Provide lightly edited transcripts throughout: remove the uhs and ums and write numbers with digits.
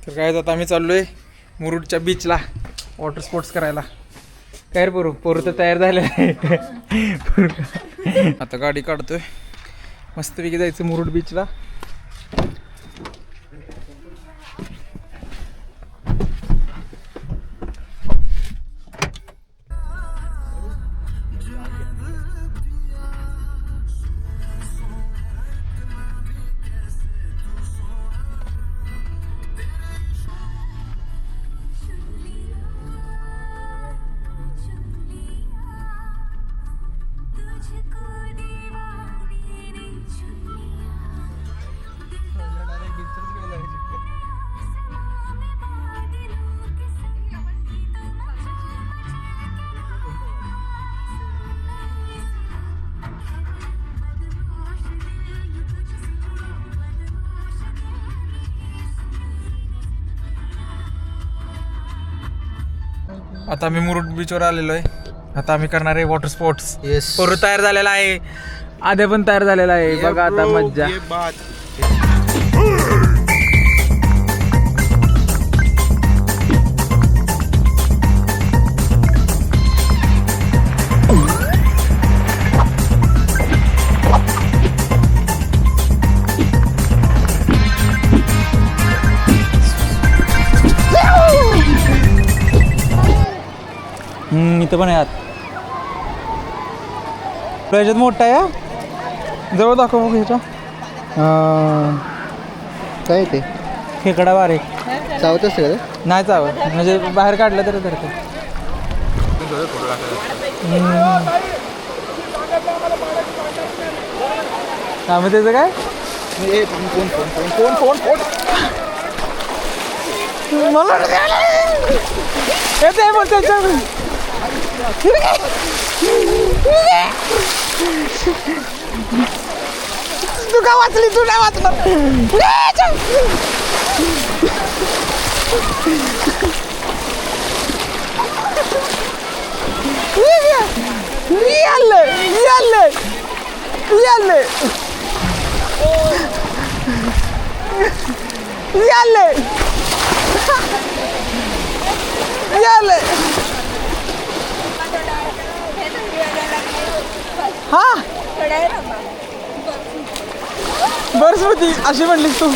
तर काय आता आम्ही चाललोय मुरुडच्या बीचला वॉटर स्पोर्ट्स करायला. काय रे पोरू तर तयार झाले आहे. आता गाडी काढतोय मस्तपैकी जायचं मुरुड बीचला. आता आम्ही मुरुड बीचवर आलेलो आहे. आता आम्ही करणार आहे वॉटर स्पोर्ट्स. पोरू तयार झालेला आहे, आद्या पण तयार झालेला आहे. बघा आता मज्जा. इथं पण आहे आत. ह्याच्यात मोठा आहे, जवळ दाखव बघ. ह्याच्या काय ते खेकडा बारीक चावत असते का? नाही चावत, म्हणजे बाहेर काढलं तर धरतं. हा मग त्याचं काय मला येते मग त्याच्या तू का वाचली? तू नाही वाचणार. हा बरं स्मृती अशी म्हणलीस तू.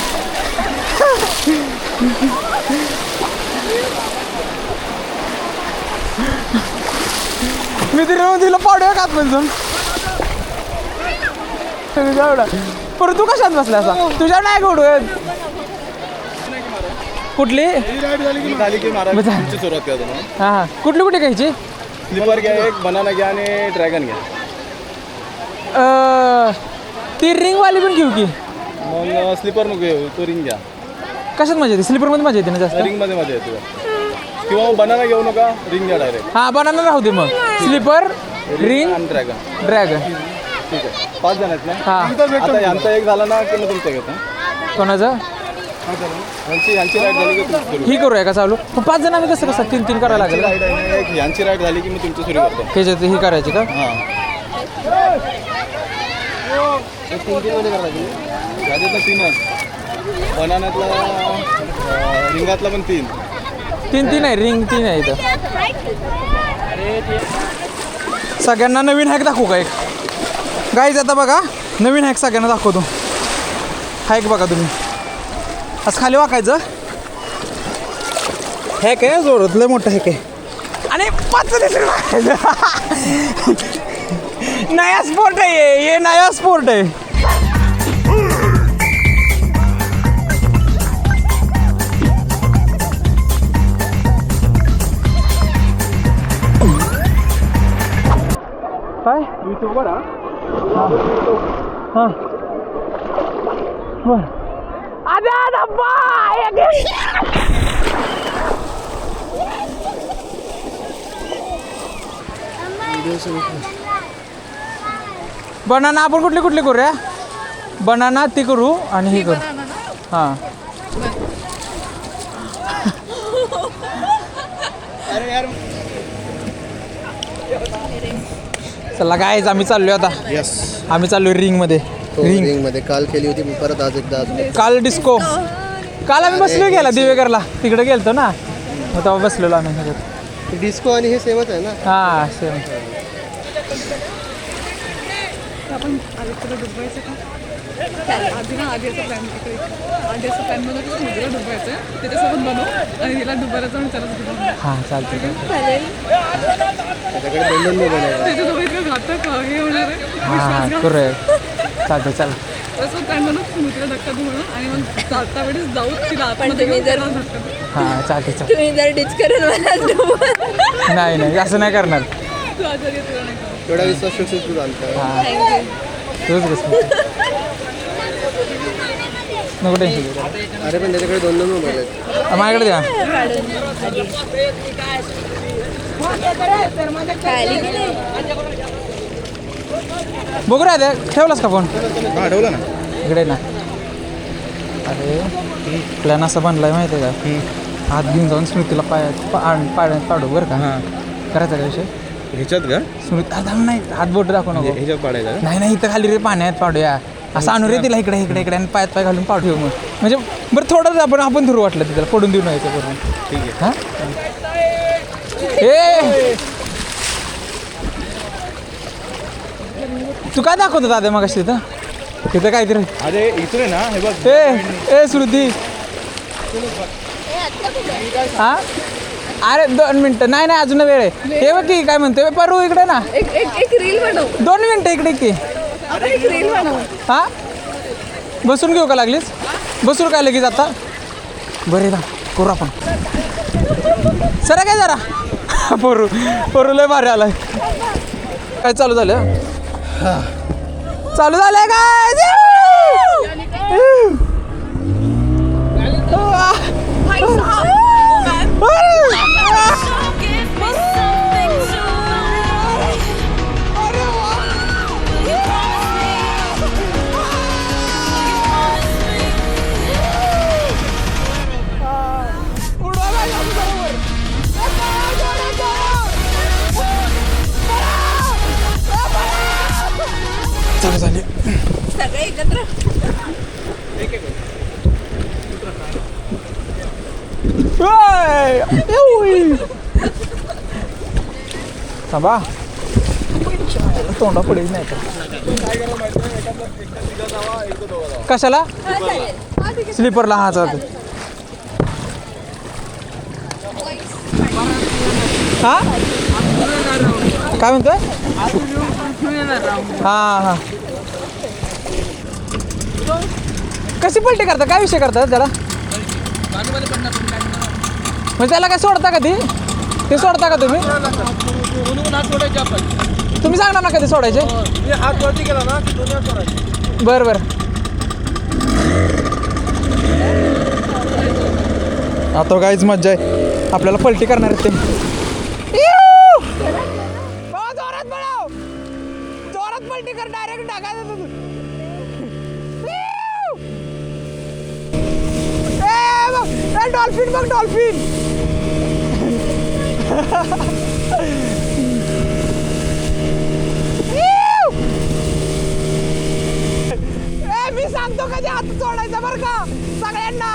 मी तिला पाडूया का आतमध्ये जाऊन परत तू कशात बसला असा? तुझ्या नाही घोडू कुठली हा हा कुठली कुठे घ्यायची? स्लीपर घ्या, एक बनाना घ्या आणि ड्रॅगन घ्या. ती रिंगवाली पण घेऊ की? मग स्लीपर नको घेऊ, तो रिंग घ्या. कशात मजा येते? स्लीपरमध्ये मजा येते ना जास्त. रिंगमध्ये मजा येते. किंवा बनाना घेऊ नका, रिंग घ्या डायरेक्ट. हा बनाना राहू दे मग. स्लीपर रिंग आणि ड्रॅगन. ड्रॅगन ठीक आहे. 5 जण आहेत ना? हा. आता यांचा एक झाला ना की मग तुमचं घेतो. कोणाचं? यांची राईड झाली की तुमचं सुरू. ही करूया का चालू? 5 जण आम्ही कसं 3-3 करायला लागेल. राईड आहे, एक यांची राईड झाली की मग तुमचं सुरू करतो. त्याच्यात ही करायची का? हां. गाडीतला 3 बनानातला रिंगातला पण 3 आहे. रिंग 3 आहे इथं. सगळ्यांना नवीन हॅक दाखवू का एक? गाईज आता बघा नवीन हॅक सगळ्यांना दाखवतो. हॅक बघा तुम्ही. असं खाली वाकायचं. हॅक आहे जोरात, लय मोठं हॅक आहे. आणि 5 लिटर वाकायचं. नया स्पोर्ट आहे हे नया स्पोर्ट आहे. काय हां बर बनाना आपण कुठले कुठले करूया? बनाना ती करू आणि हे करू. हां चला गाईज आम्ही चाललोय आता. येस. आम्ही चाललोय रिंगमध्ये. रिंगमध्ये काल केली होती, परत आज एकदा. काल डिस्को काल आम्ही बसलो गेला दिवेकरला तिकडे गेलतो ना मग तेव्हा बसलेलो आम्ही ह्याच्यात. डिस्को आणि हे सेमच आहे ना. हां सेम. आपण आदित्यला डुबवायचं का? आधी असं प्लॅन बनवतो की मुलीला डुबवायचं आहे त्याच्यासोबत बनव आणि हिला डुबायला जाऊन त्याला डुबवू. हां चालतं. त्याच्याकडे दोन मोबाईल आहे. त्याच्यासोबत इतकं घातक हे होणार आहे. हां करूया चालतं चला. तसं प्लॅन बनव स्मृतीला धक्का देऊ म्हणून आणि मग चालता वेळेस जाऊ तिला पण आतमध्ये तुम्ही घेऊन जर त्याला धक्का देऊ. हां चालते चालतं. तुम्ही जर डिच करून मला डुबवा. नाही नाही असं नाही करणार. तू आजारी आहे, तुला नाही कळत. एवढा विश्वास ठेवशील तू चालतं. हां तूच कसं नको टेन्शन घेऊ. अरे पण त्याच्याकडे दोन मोबाईल आहेत. माझ्याकडे द्या. खाली की नाही? बघू राहते ठेवलास का फोन हा ठेवलं ना. इकडे ना. अरे प्लॅन असा बनलाय माहिती आहे का हात घेऊन जाऊन स्मृतीला पाण्यात पाडू बरं का. हां करायचा का विषय ह्याच्यात का स्मृती आता नाही हात बोट दाखवू नको. ह्याच्यात पाडायचं का? नाही नाही इथं खाली रे पाण्यात पाडूया असं आणू रे तिला इकडे इकडे इकडे आणि पायात पाय घालून पाडू ठेवू मग म्हणजे बरं थोडंच आपण धरू वाटलं तिला पडून देऊ नये पूर्ण. ठीक आहे. हां ए तू काय दाखवतो दादा मग अशी तिथं काहीतरी. अरे इथून आहे ना हे बघ. ए श्रुती हां अरे 2 मिनटं नाही नाही अजून वेळ आहे. हे बघ की काय म्हणतोय परू इकडे ना एक रील बनव. 2 मिनटं इकडे की. आता एक रील बनव. हां बसून घेऊ का लागलीच बसून काय लगेच आता बरे दा करू आपण सर काय जरा परू लय भारी आलाय. काय चालू झालं चालू झालंय काय चालू झाले सगळे एकत्र. थांबा तोंडा पडेल नाही तर कशाला हा चालेल. स्लीपरला हा चालतं. हा काय म्हणतोय हां हां कशी पलटी करता काय विषय करतात त्याला म्हणजे त्याला काय सोडता का ते सोडता का तुम्ही तुम्ही सांगणार ना कधी सोडायचे हात वरती केला ना की दोन्ही हात सोडायचे. बरं बरं आता काहीच मज्जा आहे आपल्याला पलटी करणार आहेत ते जोरात पळव जोरात पलटी कर डायरेक्ट टाकायचं डॉल्फिन बघ डॉल्फिन मी सांगतो कधी हात सोडायचा बरं का सगळ्यांना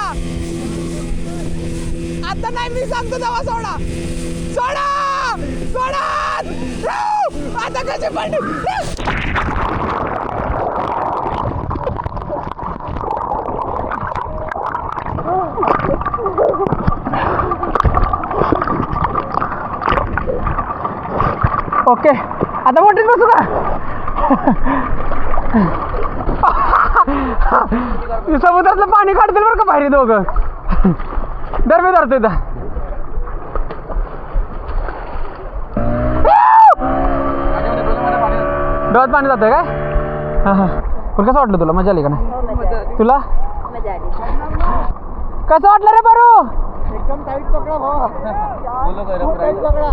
आता नाही मी सांगतो तेव्हा सोडा सोडा सोडा आता कशी पलटी ओके आता मोठीच बसू का समुद्रातलं पाणी काढतील बरं का बाहेर दोघं दर मी धरतो इथं डोळ्यात पाणी जातंय काय हां हां पण कसं वाटलं तुला मजा आली का नाही तुला मजा आली. कसं वाटलं रे बरू एकदम टाईट पकडा भावा. टाईट पकडा.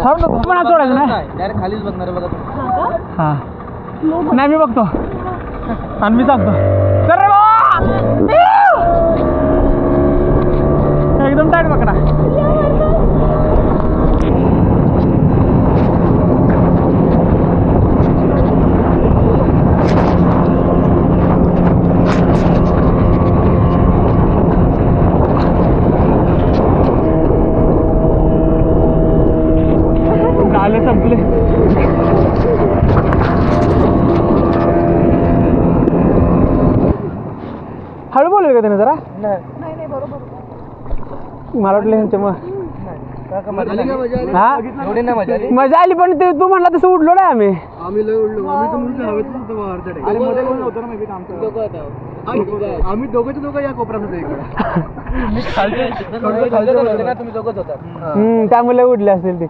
पण सोडायचं नाही खालीच बघणार बघा. हां नाही मी बघतो आणि मी सांगतो चल रे बाबा एकदम टाईट पकडा लागत ना जरा नाही नाही बरोबर मला वाटलं ह्यांच्यामुळे हा एवढी नाही मजा आली मजा आली पण ते तू म्हणला तसं उडलो नाही आम्ही आम्ही लय उडलो आम्ही तर मुलं हवेतच होतो बाहेरच्या आणि मध्ये कोण होतं ना मे बी आमचं आम्ही दोघंच्या दोघं या कोपऱ्यात होतो इकडे तुम्ही दोघंच होता त्यामुळे उडले असेल ते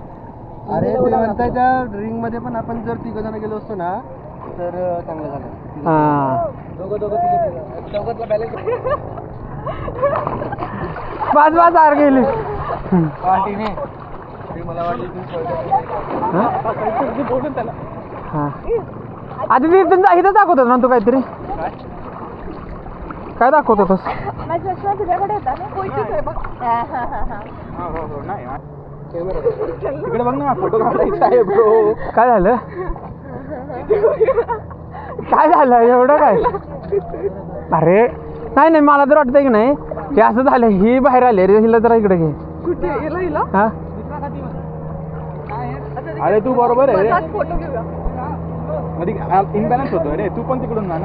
अरे ते म्हणताय त्या ड्रिंक मध्ये पण आपण जर तिघ जण गेलो असतो ना तर चांगलं झालं हा दोघांतला बॅलन्स पाच पाच आर गेली मला वाटलं हा आधी ते इथं दाखवत होता ना तू काहीतरी काय दाखवत होतास माझ्या चष्मा तुझ्याकडे होता ना कोयचीच आहे बघ तिकडे बघ ना फोटो काढायचा आहे ब्रो काय झालं काय झालं एवढं काय अरे नाही नाही मला तर वाटतंय की नाही हे असं झालं ही बाहेर आली रे हिला जरा इकडे घे कुठे हिला हिला हा अरे तू बरोबर आहे रे फोटो घेऊया मध्ये इम्बॅलन्स होतोय रे तू पण तिकडून ना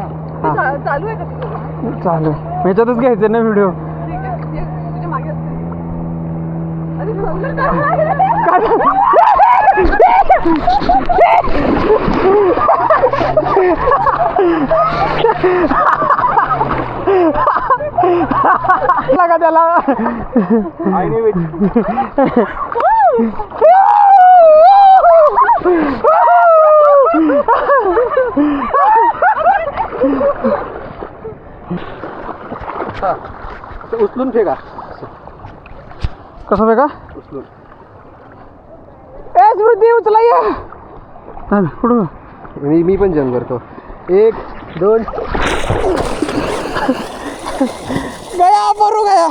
हा चालू आहे का तुझं चालेल ह्याच्यातच घ्यायचं ना व्हिडिओ ठीक आहे तुझ्या मागे असते अरे सुंदर लागा त्याला आईने वेट उचलून फेका कसं बेका उचलून ए स्मृती उचला ये पुढं मी पण जंग करतो 1 2 गया बरू गया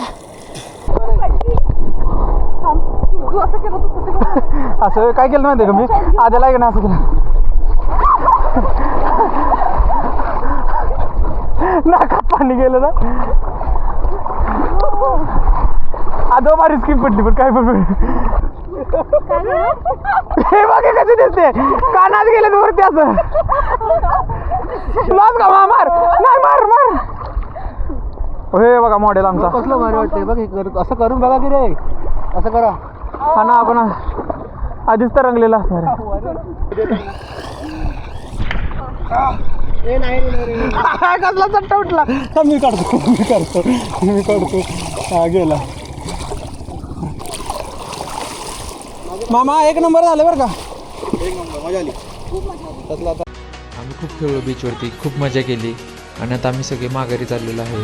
तू असं केलं तू कसं केलं असं काय केलं माहिती का मी आधीला ऐक ना असं केलं नाकात पाणी गेलं ना आधो मारी स्किप पडली पण काय पण हे बघे कसे दिसते कानात गेले वरती असं लॉस का मार नाही मार मार हे बघा मॉडेल आमचा कसलं भारी वाटतंय बघ हे असं करून बघा की रे असं करा हा ना आपण आधीच तर रंगलेला असणार कसला चट्टा उठला मी काढतो हा गेला मामा 1 नंबर झाले बरं का 1 नंबर मजा आली आम्ही खूप खेळलो बीचवरती खूप मजा केली आणि आता आम्ही सगळे माघारी चाललेलो आहे